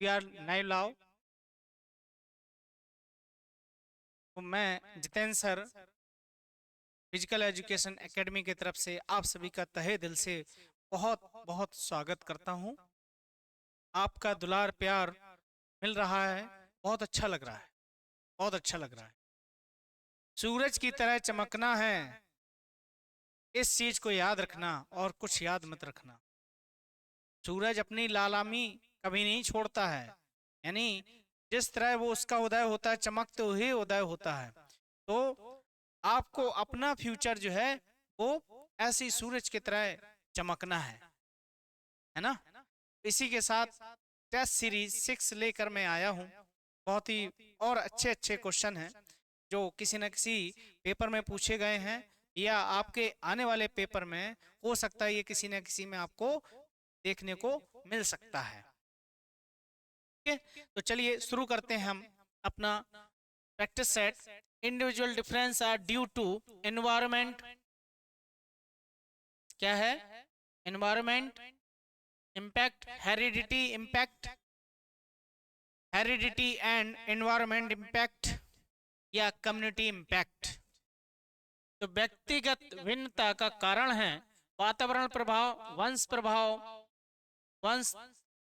We are live लाओ। तो मैं Jitendra sir physical education academy की तरफ से आप सभी का तहे दिल से बहुत बहुत स्वागत करता हूं। आपका दुलार प्यार मिल रहा है, बहुत अच्छा लग रहा है, बहुत अच्छा लग रहा है। सूरज की तरह चमकना है, इस चीज को याद रखना और कुछ याद मत रखना। सूरज अपनी लालामी कभी नहीं छोड़ता है, यानी जिस तरह वो उसका उदय होता है चमकते हुए उदय होता है। तो आपको अपना फ्यूचर जो है वो ऐसी सूरज की तरह चमकना है ना। इसी के साथ टेस्ट सीरीज 6 लेकर मैं आया हूँ। बहुत ही और अच्छे अच्छे क्वेश्चन हैं जो किसी न किसी पेपर में पूछे गए हैं या आपके आने वाले पेपर में हो सकता है ये किसी न किसी में आपको देखने को मिल सकता है। ठीक है, तो चलिए शुरू करते हैं हम अपना practice set. Individual difference are due to environment. क्या है? Environment, impact, heredity impact, heredity and environment impact या कम्युनिटी इम्पैक्ट। तो व्यक्तिगत भिन्नता का कारण है वातावरण प्रभाव, वंश प्रभाव, वंश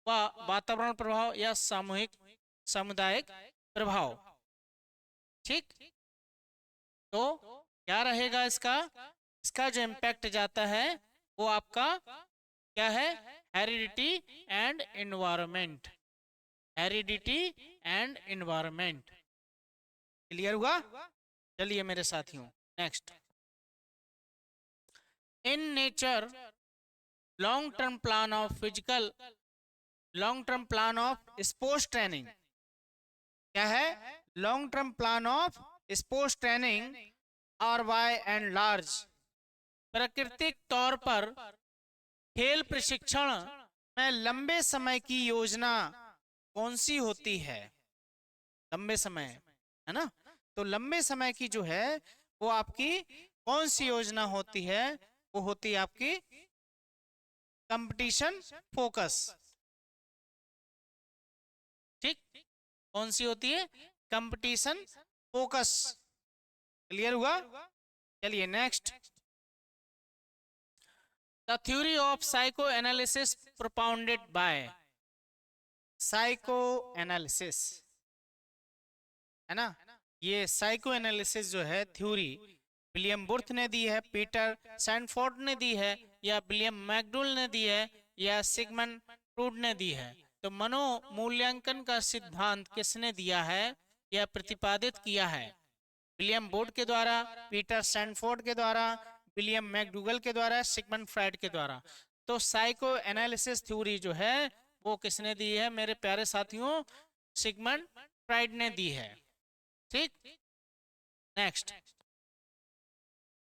व वातावरण प्रभाव या सामूहिक सामुदायिक प्रभाव। ठीक, तो क्या रहेगा इसका? इसका जो इम्पैक्ट जाता है वो आपका क्या है? Heredity and environment. Heredity and environment. Clear हुआ? चलिए मेरे साथियों, next. In nature long term plan of physical, long term plan of sports training. क्या है? Long term plan of sports training are by and large प्राकृतिक तौर पर खेल प्रशिक्षण में लंबे समय की योजना कौन सी होती है? लंबे समय, है ना। तो लंबे समय की जो है वो आपकी कौन सी योजना होती है? वो होती है आपकी कंपटीशन फोकस। ठीक, कौन सी होती है? Competition focus. क्लियर हुआ? चलिए next. The theory of psycho analysis propounded bye. Psycho analysis, है ना। ये साइको एनालिसिस जो है थ्योरी विलियम बुर्थ ने दी है, पीटर सैंडफोर्ड ने दी है, या विलियम मैकडूल ने दी है, या सिगमंड फ्रूड ने दी है। तो मनो मूल्यांकन का सिद्धांत किसने दिया है या प्रतिपादित किया है? विलियम बोर्ड के द्वारा, पीटर सैंडफोर्ड के द्वारा, विलियम मैकडूगल के द्वारा, सिगमंड फ्राइड के द्वारा। तो साइको एनालिसिस थ्योरी जो है वो किसने दी है मेरे प्यारे साथियों? सिगमंड फ्राइड ने दी है। ठीक, next.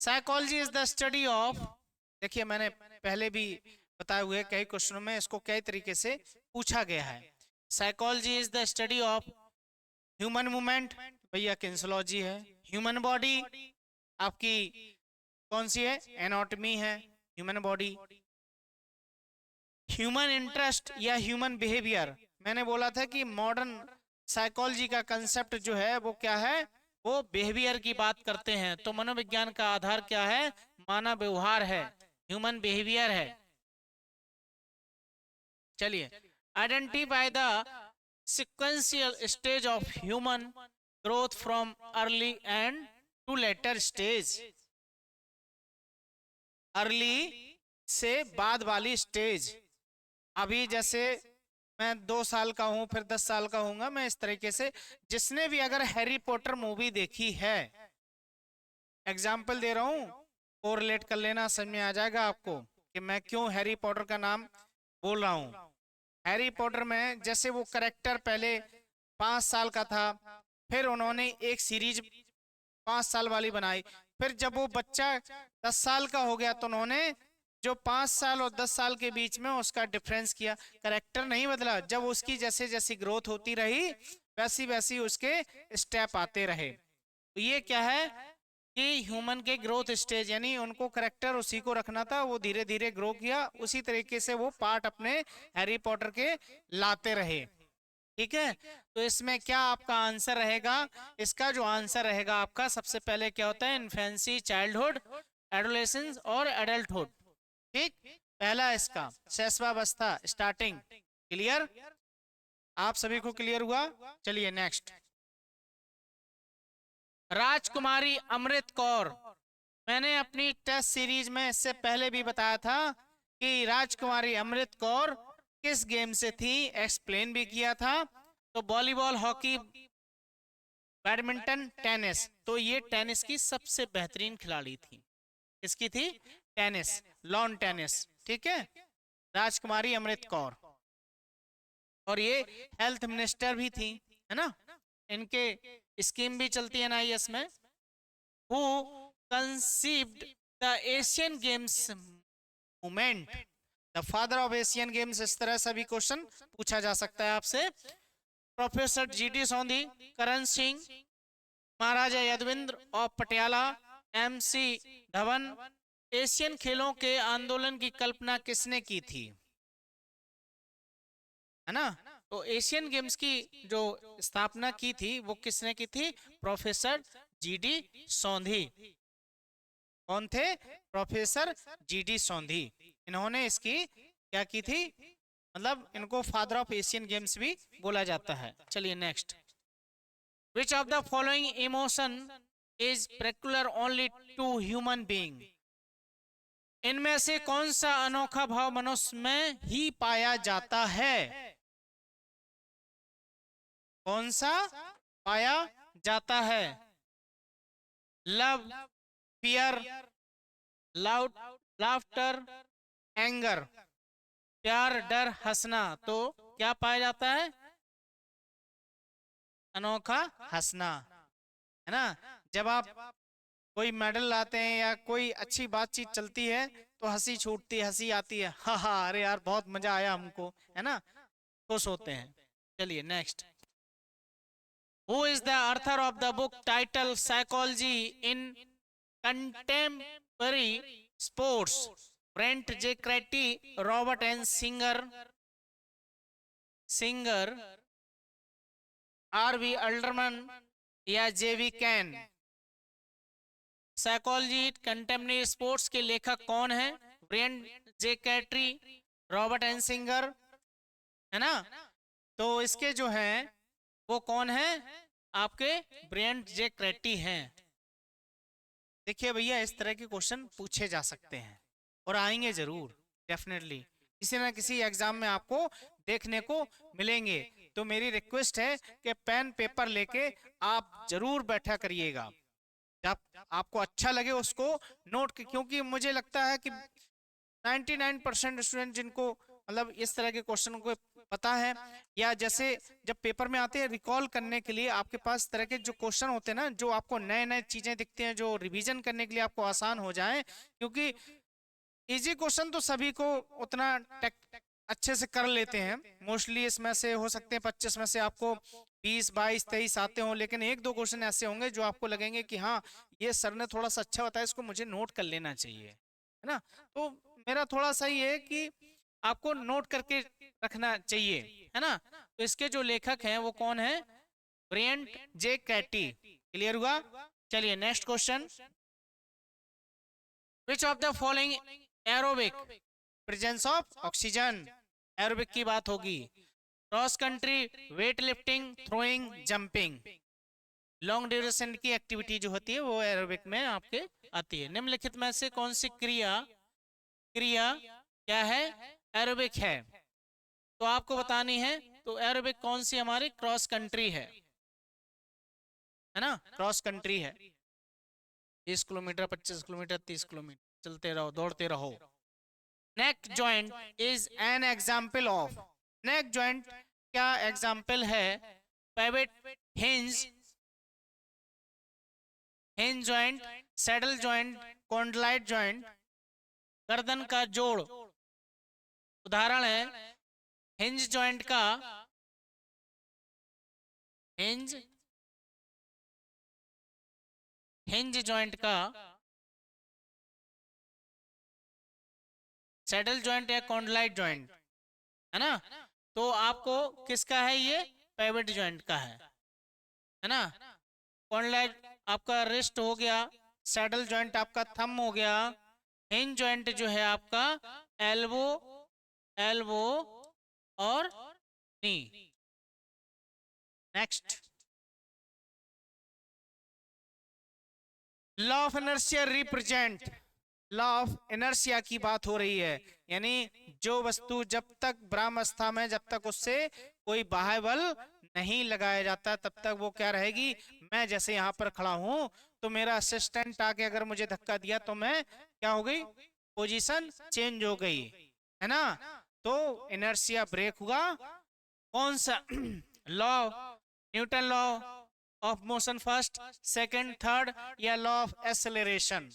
Psychology is the study of. देखिए मैंने पहले भी बताए हुए कई क्वेश्चनों में इसको कई तरीके से पूछा गया है। Psychology is the study of human movement, भैया किन्सोलॉजी है। ह्यूमन बॉडी आपकी कौन सी है? एनाटॉमी है ह्यूमन बॉडी। ह्यूमन इंटरेस्ट या ह्यूमन बिहेवियर, मैंने बोला था कि मॉडर्न साइकोलॉजी का कंसेप्ट जो है वो क्या है? वो बिहेवियर की बात करते हैं। तो मनोविज्ञान का आधार क्या है? मानव व्यवहार है, ह्यूमन बिहेवियर है। चलिए, identify the sequential stage of human growth from early and to later stage. Early से बाद वाली स्टेज। अभी जैसे मैं 2 साल का हूं, फिर 10 साल का हूंगा, मैं इस तरीके से। जिसने भी अगर हैरी पॉटर मूवी देखी है, एग्जाम्पल दे रहा हूं, कोरिलेट कर लेना, समझ में आ जाएगा आपको कि मैं क्यों हैरी पॉटर का नाम बोल रहा हूं। हैरी पॉटर में जैसे वो करेक्टर पहले 5 साल का था, फिर उन्होंने एक सीरीज 5 साल वाली बनाई, फिर जब वो बच्चा 10 साल का हो गया तो उन्होंने जो 5 साल और 10 साल के बीच में उसका डिफरेंस किया। करेक्टर नहीं बदला, जब उसकी जैसे जैसी ग्रोथ होती रही वैसी वैसी उसके स्टेप आते रहे। तो ये क्या है कि ह्यूमन के ग्रोथ स्टेज, यानी उनको करेक्टर उसी को रखना था, वो धीरे धीरे ग्रो किया, उसी तरीके से वो पार्ट अपने हैरी पॉटर के लाते रहे। ठीक है, तो इसमें क्या आपका आंसर रहेगा? इसका जो आंसर रहेगा आपका, सबसे पहले क्या होता है? इन्फेंसी, चाइल्डहुड, एडोलेसेंस और एडल्टहुड। ठीक, पहला इसका शैशवावस्था, स्टार्टिंग। क्लियर? आप सभी को क्लियर हुआ? चलिए नेक्स्ट। राजकुमारी अमृत कौर, मैंने अपनी टेस्ट सीरीज में इससे पहले भी बताया था कि राजकुमारी अमृत कौर किस गेम से थी, एक्सप्लेन भी किया था। तो वॉलीबॉल, हॉकी, बैडमिंटन, टेनिस। तो ये टेनिस की सबसे बेहतरीन खिलाड़ी थी। किसकी थी? Tennis, lawn tennis. ठीक है, राजकुमारी अमृत कौर। और ये हेल्थ मिनिस्टर भी थी, है ना? इनके स्कीम भी चलती है एनआईएस में। Who conceived the Asian games movement, the father of Asian games. इस तरह से भी क्वेश्चन पूछा जा सकता है आपसे। Professor GD Sondhi, Karan Singh, Maharaja Yadavindra of Patiala, MC Dhawan. Asian खेलों के आंदोलन की कल्पना किसने की थी? है ना? तो एशियन गेम्स की जो स्थापना की थी वो किसने की थी? Professor GD Sondhi. कौन थे? Professor GD Sondhi. इन्होंने इसकी क्या की थी? मतलब इनको फादर ऑफ एशियन गेम्स भी बोला जाता है। चलिए next. Which of the following emotion is peculiar only to human being? इनमें से कौन सा अनोखा भाव मनुष्य में ही पाया जाता है? कौन सा पाया जाता है? Love, fear, loud, laughter, anger. प्यार, डर, हंसना। तो क्या पाया जाता है? अनोखा हंसना, है ना? जब आप कोई मेडल लाते हैं या कोई अच्छी बातचीत चलती है तो हंसी छूटती है, हंसी आती है, हा हा, अरे यार बहुत मजा आया हमको, है ना? खुश होते हैं। चलिए next. Who is the author of the book title psychology in contemporary sports? Brent J Cratty, Robert N Singer, Singer, R V Alderman या JV can? Psychology contemporary sports के लेखक कौन है? ब्रेंट जे कैटरी, रॉबर्ट एन सिंगर, है ना? तो इसके जो हैं वो कौन है? आपके ब्रेंट जे क्रेटी हैं। देखिए भैया, इस तरह के क्वेश्चन पूछे जा सकते हैं और आएंगे जरूर, डेफिनेटली किसी ना किसी एग्जाम में आपको देखने को मिलेंगे। तो मेरी रिक्वेस्ट है कि पेन पेपर लेके आप जरूर बैठा करिएगा। जब आपको अच्छा लगे उसको नोट, क्योंकि मुझे लगता है कि 99% स्टूडेंट जिनको मतलब इस तरह के क्वेश्चन को पता है, या जैसे जब पेपर में आते हैं रिकॉल करने के लिए आपके पास तरह के जो क्वेश्चन होते हैं ना, जो आपको नए नए चीजें दिखते हैं, जो रिवीजन करने के लिए आपको आसान हो जाए। क्योंकि इजी क्वेश्चन तो सभी को उतना अच्छे से कर लेते हैं मोस्टली। इसमें से हो सकते हैं 25 में से आपको 20, 22, 23 आते हों, लेकिन एक दो क्वेश्चन ऐसे होंगे जो आपको लगेंगे कि हाँ ये सर ने थोड़ा सा अच्छा बताया, इसको मुझे नोट कर लेना चाहिए, है ना? तो मेरा थोड़ा सा ये है कि आपको नोट करके रखना चाहिए, है ना? तो इसके जो लेखक हैं वो कौन है? ब्रेंट जे कैटी। क्लियर हुआ? चलिए next question. Which of the following aerobic presence of oxygen? Aerobic की बात होगी। Cross country, weight lifting, throwing, jumping. Long duration की एक्टिविटी जो होती है वो एरोबिक में आपके आती है। निम्नलिखित में से कौन सी क्रिया क्रिया क्या है? एरोबिक है। तो आपको बतानी है। तो एरोबिक कौन सी हमारी? क्रॉस कंट्री है ना? क्रॉस कंट्री है। 30 किलोमीटर, 25 किलोमीटर, 30 किलोमीटर चलते रहो, दौड़ते रहो। Neck joint is an example of. Neck joint क्या एग्जाम्पल है? Pivot, hinge, hinge joint, saddle joint, condyloid joint. गर्दन का जोड़ उदाहरण है हिंज जॉइंट का, हिंज हिंज जॉइंट का, सैडल जॉइंट या कॉन्डलाइट जॉइंट, है ना? तो आपको किसका है ये? पिवट जॉइंट का है ना। कॉन्डलाइट आपका रिस्ट हो गया, सैडल जॉइंट आपका थंब हो गया, हिंज जॉइंट जो है आपका एल्बो, एल्बो और knee. Next, law of inertia represent, law of inertia की बात हो रही है, यानी जो वस्तु जब तक ब्रह्मावस्था में, जब तक उससे कोई बाह्य बल नहीं लगाया जाता, तब तक वो क्या रहेगी। मैं जैसे यहाँ पर खड़ा हूं तो मेरा असिस्टेंट आके अगर मुझे धक्का दिया तो मैं क्या हो गई, पोजीशन चेंज हो गई, है ना। तो इनर्शिया ब्रेक हुआ। कौन सा law, Newton law of motion first, second, third, या लॉ ऑफ एक्सेलरेशन।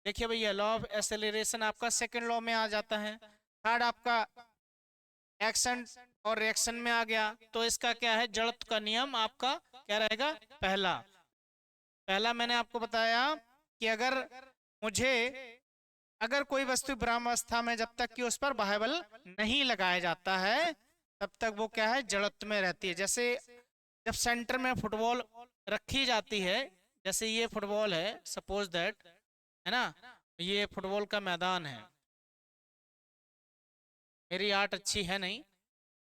देखिए भैया, लॉ ऑफ एक्सेलरेशन आपका सेकंड लॉ में आ जाता है, थर्ड आपका एक्शन और रिएक्शन में आ गया। तो इसका क्या है, जड़त्व का नियम आपका क्या रहेगा, पहला। पहला मैंने आपको बताया कि अगर कोई वस्तु ब्रह्मावस्था में, जब तक कि उस पर बाह्य बल नहीं लगाया जाता है, तब तक वो क्या है, जड़त्व में रहती है। जैसे जब सेंटर में फुटबॉल रखी जाती है, जैसे ये फुटबॉल है, सपोज दैट, है ना, ये फुटबॉल का मैदान है, मेरी आर्ट अच्छी है नहीं,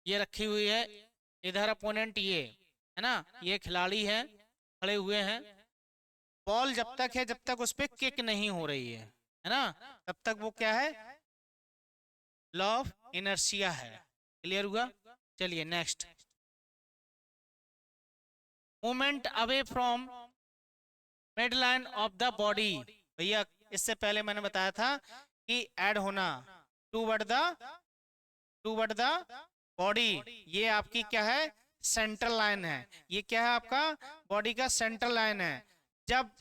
ये रखी हुई है, इधर अपोनेंट ये है ना, ये खिलाड़ी है, खड़े हुए हैं, बॉल जब तक है, जब तक उस पर किक नहीं हो रही है ना, तब तक वो क्या है, लॉ ऑफ इनर्शिया है। क्लियर हुआ। चलिए next, movement away from mid line of the body. भैया इससे पहले मैंने बताया था कि ऐड होना टूवर्ड द बॉडी, ये आपकी क्या है, सेंट्रल लाइन है। ये क्या है आपका, बॉडी का सेंट्रल लाइन है। जब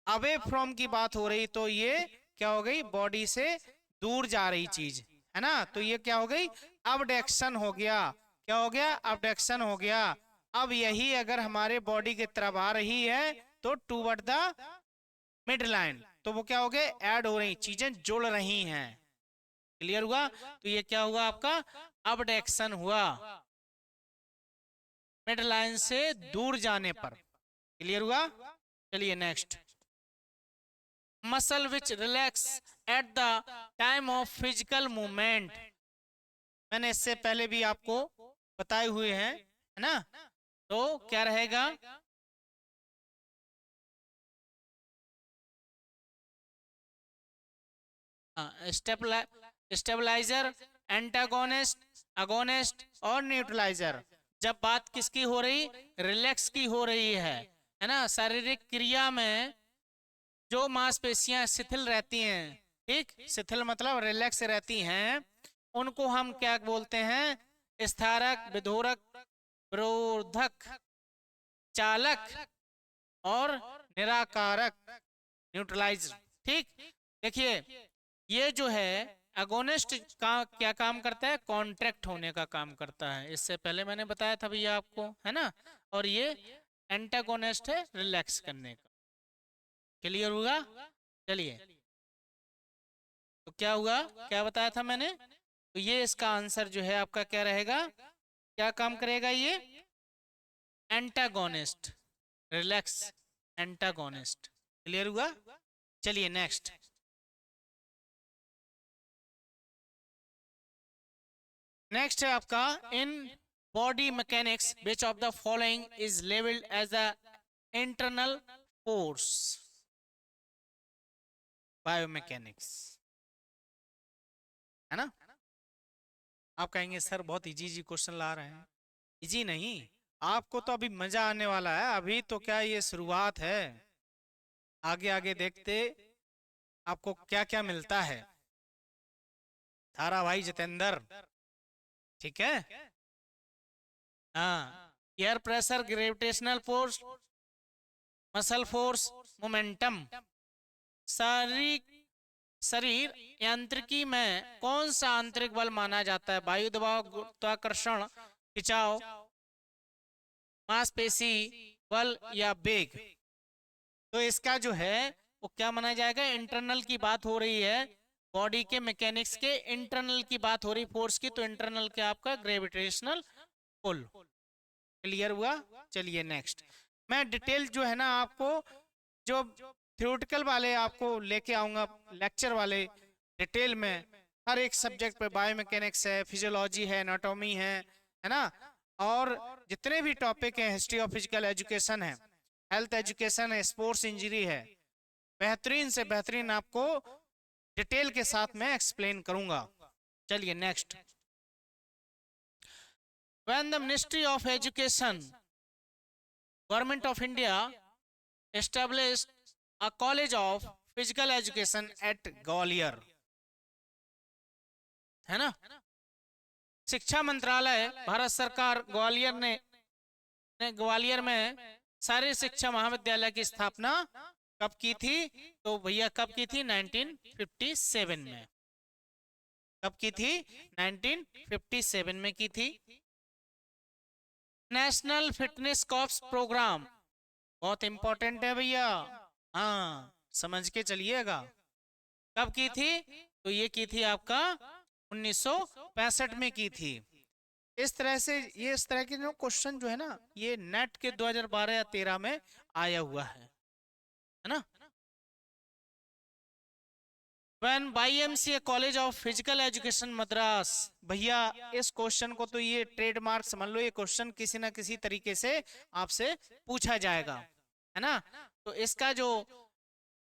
अवे फ्रॉम की बात हो रही तो ये क्या हो गई, बॉडी से दूर जा रही चीज, है ना। तो ये क्या हो गई, अबडक्शन हो गया। क्या हो गया, अबडक्शन हो गया। अब यही अगर हमारे बॉडी की तरफ आ रही है तो टूवर्ड द मिड लाइन, तो वो क्या हो गए, ऐड हो रही चीजें, जुड़ रही हैं। क्लियर हुआ। तो ये क्या हुआ आपका, अबडक्शन हुआ, मिड लाइन से दूर जाने पर। क्लियर हुआ। चलिए next, muscle which relax at the time of physical movement. मैंने इससे पहले भी आपको बताए हुए हैं, है ना। तो क्या रहेगा, स्टेबलाइजर, एंटागोनिस्ट, अगोनिस्ट और न्यूट्रलाइजर। जब बात किसकी हो रही, रिलैक्स की हो रही है ना। शारीरिक क्रिया में जो मांसपेशियां शिथिल रहती हैं, ठीक, शिथिल मतलब रिलैक्स रहती हैं, उनको हम क्या बोलते हैं, स्थारक, विधोरक, विरोधक, चालक और निराकारक, न्यूट्रलाइजर। ठीक, देखिए ये जो है अगोनिस्ट का क्या काम करता है, कॉन्ट्रैक्ट होने का काम करता है, इससे पहले मैंने बताया था भैया आपको, है ना। और ये एंटागोनिस्ट है, रिलैक्स करने का। क्लियर हुआ। चलिए, तो क्या हुआ, क्या बताया था मैंने, तो ये इसका आंसर जो है आपका क्या रहेगा, क्या काम करेगा ये, एंटागोनिस्ट, रिलैक्स, एंटागोनिस्ट। क्लियर हुआ। चलिए नेक्स्ट, नेक्स्ट है आपका, in body mechanics which of the following is labelled as a internal force. Biomechanics, है ना। आप कहेंगे सर बहुत इजी इजी क्वेश्चन ला रहे हैं। इजी नहीं, आपको तो अभी मजा आने वाला है, अभी तो क्या ये शुरुआत है, आगे आगे देखते आपको क्या क्या मिलता है। थारा भाई जितेंद्र, ठीक है। हाँ, air pressure, gravitational force, muscle force, momentum. शरीर यांत्रिकी में कौन सा आंतरिक बल माना जाता है, वायु दबाव, गुरुत्वाकर्षण, खिंचाव, मांसपेशी बल या वेग। तो इसका जो है वो क्या माना जाएगा, इंटरनल की बात हो रही है, बॉडी के मैकेनिक्स के इंटरनल की बात हो रही फोर्स की, तो इंटरनल क्या आपका ग्रेविटेशनल पुल। क्लियर हुआ? चलिए नेक्स्ट। मैं डिटेल जो है ना आपको, जो थ्योरेटिकल वाले आपको लेके आऊंगा लेक्चर वाले, डिटेल में हर एक सब्जेक्ट पे, बायोमैकेनिक्स है, फिजियोलॉजी है, एनाटॉमी है ना, और जितने भी टॉपिक हैं, हिस्ट्री ऑफ फिजिकल एजुकेशन है, हेल्थ एजुकेशन है, स्पोर्ट्स इंजरी है, बेहतरीन से बेहतरीन आपको डिटेल के साथ में एक्सप्लेन करूंगा। चलिए next. When the Ministry of Education, Government of India established a college of physical education at Gwalior, है ना, शिक्षा मंत्रालय भारत सरकार ग्वालियर में सारे शिक्षा महाविद्यालय की स्थापना कब की थी? तो भैया कब की थी? 1957 में। कब की थी? 1957 में की थी। नेशनल फिटनेस कॉर्प्स प्रोग्राम बहुत इंपॉर्टेंट है भैया, हाँ समझ के चलिएगा। कब की थी? तो ये की थी आपका 1965 में की थी। इस तरह से ये इस तरह के जो क्वेश्चन जो है ना, ये नेट के 2012 या 13 में आया हुआ है ना। When YMCA college of physical education Madras, भैया इस क्वेश्चन को तो ये ट्रेडमार्क समझ लो, ये क्वेश्चन किसी ना किसी तरीके से आपसे पूछा जाएगा, है ना। तो इसका जो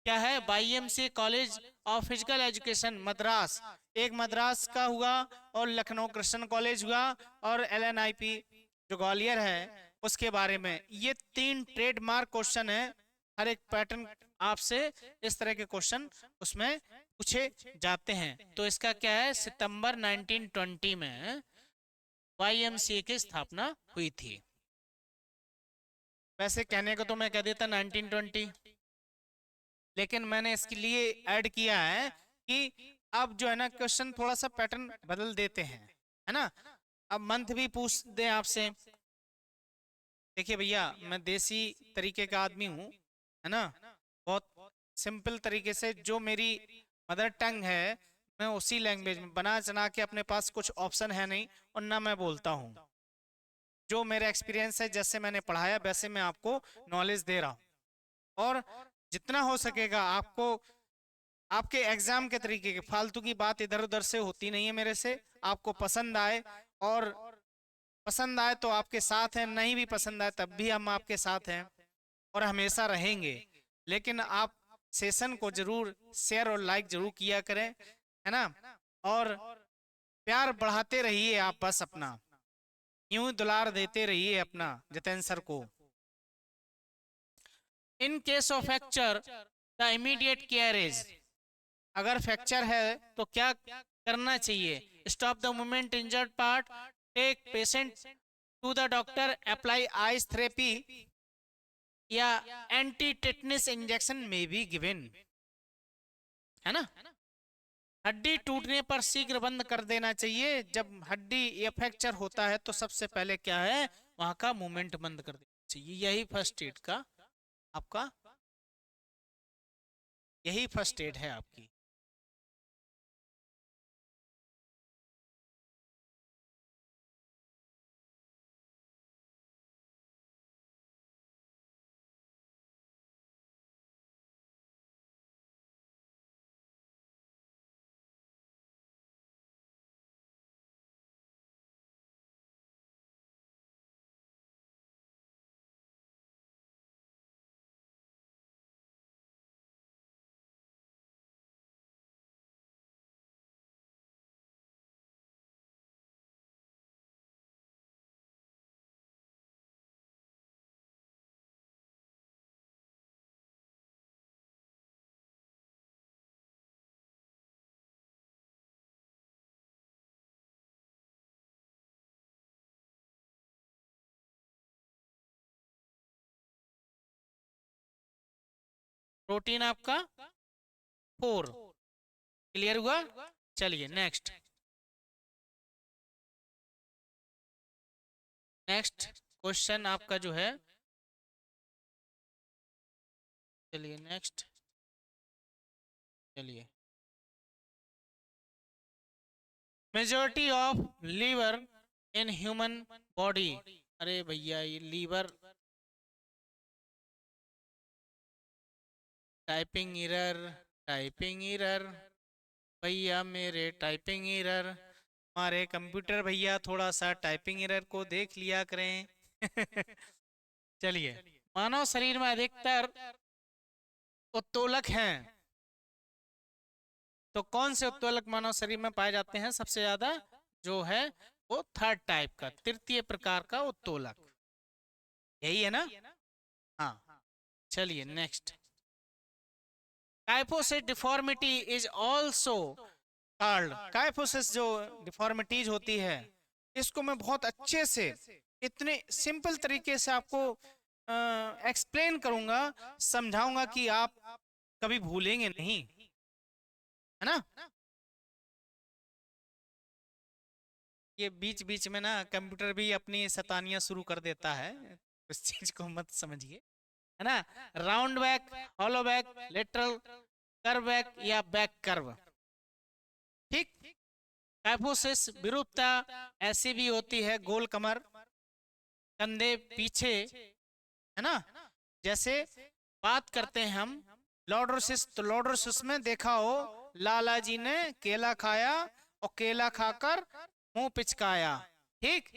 क्या है, YMCA college of physical education Madras, एक मद्रास का हुआ और लखनऊ कृष्ण कॉलेज हुआ, और LNIP जो ग्वालियर है उसके बारे में। ये 3 ट्रेडमार्क क्वेश्चन है, हर एक पैटर्न आपसे इस तरह के क्वेश्चन उसमें पूछे जाते हैं। तो इसका क्या है, सितंबर 1920 में YMCA की स्थापना हुई थी। वैसे कहने को तो मैं कह देता 1920, लेकिन मैंने इसके लिए ऐड किया है कि अब जो है ना क्वेश्चन थोड़ा सा पैटर्न बदल देते हैं, है ना। अब मंथ भी पूछ दे आपसे। देखिए भैया, मैं देसी तरीके का आदमी हूँ, है ना, बहुत सिंपल तरीके से, जो मेरी मदर टंग है मैं उसी लैंग्वेज में बना चना के, अपने पास कुछ ऑप्शन है नहीं और ना मैं बोलता हूँ। जो मेरा एक्सपीरियंस है, जैसे मैंने पढ़ाया वैसे मैं आपको नॉलेज दे रहा हूँ, और जितना हो सकेगा आपको आपके एग्जाम के तरीके के, फालतू की बात इधर उधर से होती नहीं है मेरे से। आपको पसंद आए, और पसंद आए तो आपके साथ हैं, नहीं भी पसंद आए तब भी हम आपके साथ हैं और हमेशा रहेंगे। लेकिन आप सेशन को जरूर शेयर और लाइक जरूर किया करें, है ना, और प्यार बढ़ाते रहिए आप, बस अपना यूं दुलार देते रहिए अपना जितेंद्र सर को। In case of fracture the immediate care is, अगर फ्रैक्चर है तो क्या करना चाहिए? Stop the movement injured part, take patient to the doctor, apply ice therapy, या एंटी टेटनस इंजेक्शन में भी गिवन, है ना। हड्डी टूटने पर शीघ्र बंद कर देना चाहिए। जब हड्डी या फ्रैक्चर होता है तो सबसे पहले क्या है, वहां का मूवमेंट बंद कर देना चाहिए। यही फर्स्ट एड का आपका, यही फर्स्ट एड है आपकी। प्रोटीन आपका 4, क्लियर हुआ? चलिए नेक्स्ट। नेक्स्ट क्वेश्चन आपका जो है, चलिए नेक्स्ट, चलिए। Majority of liver in human body अरे भैया ये लीवर, टाइपिंग एरर भैया, मेरे टाइपिंग एरर, हमारे कंप्यूटर भैया थोड़ा सा टाइपिंग एरर को देख लिया करें। चलिए, मानव शरीर में अधिकतर उत्तोलक हैं, तो कौन से उत्तोलक मानव शरीर में पाए जाते हैं सबसे ज्यादा? जो है वो थर्ड टाइप का, तृतीय प्रकार का उत्तोलक, यही है ना? हाँ, चलिए next. Kyphosis deformity is also called, kyphosis जो डिफॉर्मिटीज होती है, इसको मैं बहुत अच्छे से इतने सिंपल तरीके से आपको एक्सप्लेन करूंगा, समझाऊंगा कि आप कभी भूलेंगे नहीं, है ना? ये बीच बीच में ना कंप्यूटर भी अपनी शैतानियां शुरू कर देता है, उस चीज को मत समझिए, है ना? Round back, hollow back, lateral curve back या बैक कर्व, ठीक। काइफोसिस विरूपता ऐसी भी होती है, गोल कमर, कंधे पीछे, है ना? जैसे बात करते हैं हम लॉर्डोसिस, तो लॉर्डोसिस में देखा हो लाला जी ने केला खाया और केला खाकर मुंह पिचकाया, ठीक,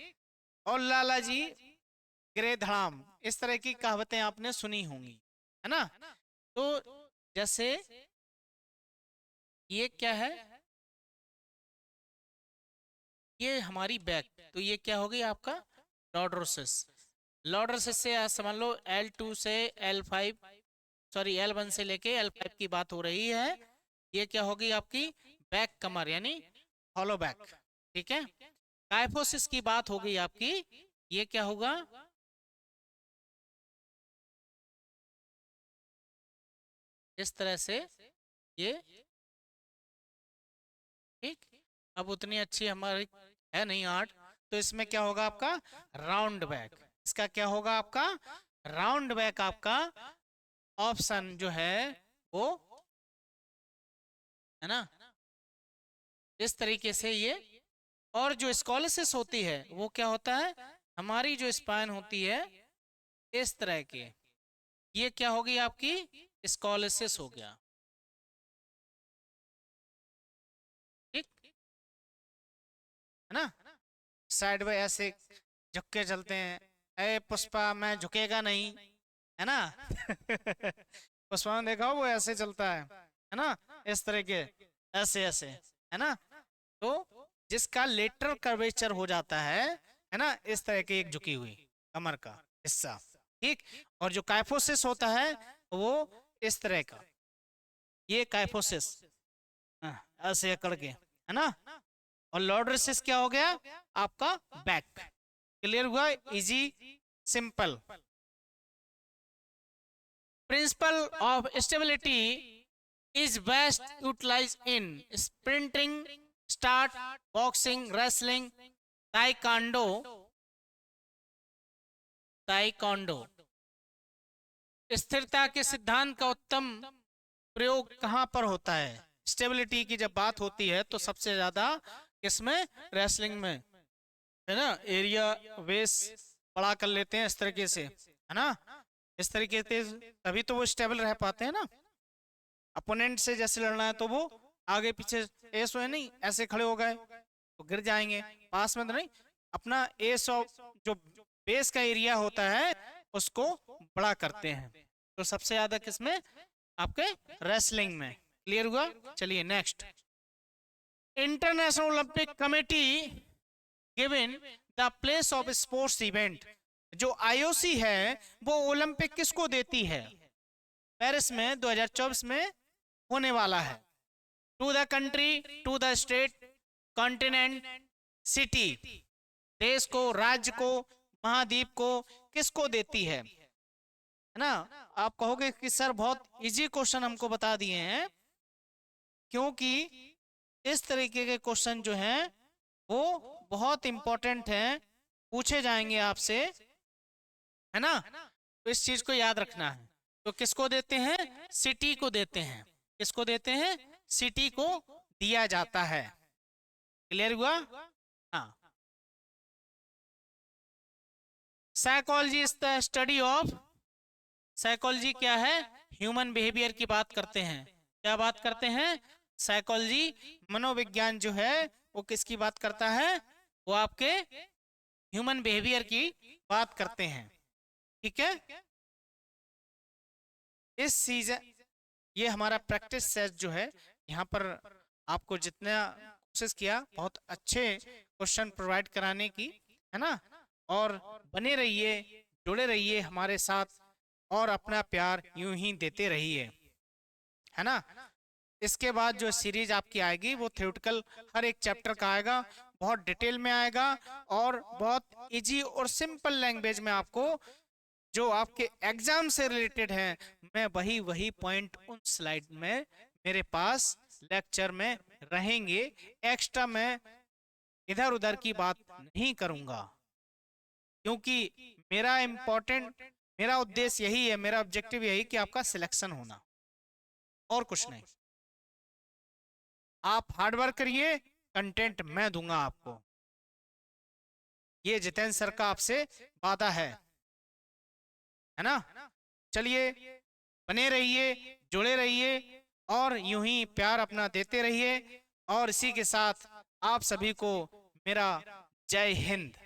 और लाला जी गिरे धड़ाम, इस तरह की कहावतें आपने सुनी होंगी, है ना? तो जैसे ये क्या है, ये हमारी बैक, तो ये क्या हो गई आपका लॉर्डोसिस। लॉर्डोसिस से समझ लो L2 से L5, सॉरी L1 से लेके L5 की बात हो रही है, ये क्या होगी आपकी बैक कमर यानी हॉलो बैक, ठीक है। काइफोसिस की बात हो गई आपकी, ये क्या होगा, इस तरह से ये, ठीक। अब उतनी अच्छी हमारी है नहीं आर्ट, तो इसमें क्या होगा आपका राउंड बैक, इसका क्या होगा आपका राउंड बैक, आपका ऑप्शन जो है वो, है ना? इस तरीके से ये, और जो स्कॉलिसिस होती है वो क्या होता है, हमारी जो स्पाइन होती है इस तरह के, ये क्या होगी आपकी स्कॉलिसिस हो गया, ठीक है ना? साइड में ऐसे झुक के चलते हैं, अरे पुष्पा मैं झुकेगा नहीं, है ना? पुष्पा में देखा हो वो ऐसे चलता है ना? इस तरह के, ऐसे ऐसे, है ना? तो जिसका लेटरल कर्वेचर हो जाता है ना, इस तरह की एक झुकी हुई कमर का हिस्सा, ठीक। और जो काइफोसिस होता है वो इस तरह का, ये काइफोसिस, ऐसे अकड़ के, है ना? और लॉर्डोसिस क्या हो गया आपका बैक, क्लियर हुआ, easy, simple. Principle of stability is best utilized in sprinting, start, boxing, wrestling, taekwondo, taekwondo। स्थिरता के सिद्धांत का उत्तम प्रयोग कहाँ पर होता है? स्टेबिलिटी की जब बात होती है तो सबसे ज्यादा किसमें? रेसलिंग में, है ना? एरिया वेस बड़ा कर लेते हैं इस तरीके से, है ना? इस तरीके से तभी तो वो स्टेबल रह पाते हैं ना। अपोनेंट से जैसे लड़ना है तो वो आगे पीछे ऐसे है नहीं, ऐसे खड़े हो गए तो गिर जाएंगे, पास में तो नहीं, अपना एस ऑफ जो बेस का एरिया होता है उसको बड़ा करते हैं, तो सबसे ज्यादा किसमें? आपके रेसलिंग में, क्लियर हुआ? चलिए next. International Olympic committee given the place of sports event, जो आईओसी है वो ओलंपिक किसको देती है? पेरिस में 2024 में होने वाला है। To the country, to the state, continent, city, देश को, राज्य को, महाद्वीप को, किसको देती है ना? आप कहोगे कि सर बहुत इजी क्वेश्चन हमको बता दिए हैं, क्योंकि इस तरीके के क्वेश्चन जो हैं वो बहुत इंपॉर्टेंट हैं, पूछे जाएंगे आपसे, है ना? तो इस चीज को याद रखना है। तो किसको देते हैं? सिटी को देते हैं। किसको देते हैं? सिटी को दिया जाता है। क्लियर हुआ? हाँ, psychology is the study of, psychology क्या है? ह्यूमन बिहेवियर की बात करते हैं। क्या बात करते हैं? साइकोलॉजी, मनोविज्ञान जो है वो किसकी बात करता है? वो आपके ह्यूमन बिहेवियर की बात करते हैं। ठीक है, इस सीजन ये हमारा प्रैक्टिस सेट जो है, यहाँ पर आपको जितना कोशिश किया बहुत अच्छे क्वेश्चन प्रोवाइड कराने की, है ना। और बने रहिए, जुड़े रहिए हमारे साथ और अपना प्यार यूं ही देते रहिए, है ना। इसके बाद जो सीरीज आपकी आएगी वो थ्योरेटिकल हर एक चैप्टर का आएगा, बहुत डिटेल में आएगा और बहुत इजी और सिंपल लैंग्वेज में आपको जो आपके एग्जाम से रिलेटेड है, मैं वही वही पॉइंट उन स्लाइड में मेरे पास लेक्चर में रहेंगे। एक्स्ट्रा मैं इधर उधर की बात नहीं करूंगा, क्योंकि मेरा उद्देश्य यही है, मेरा ऑब्जेक्टिव यही कि आपका सिलेक्शन होना, और कुछ नहीं। आप हार्डवर्क करिए, कंटेंट मैं दूंगा आपको, ये जितेंद्र सर का आपसे वादा है ना। चलिए, बने रहिए, जुड़े रहिए और यूं ही प्यार अपना देते रहिए। और इसी के साथ आप सभी को मेरा जय हिंद।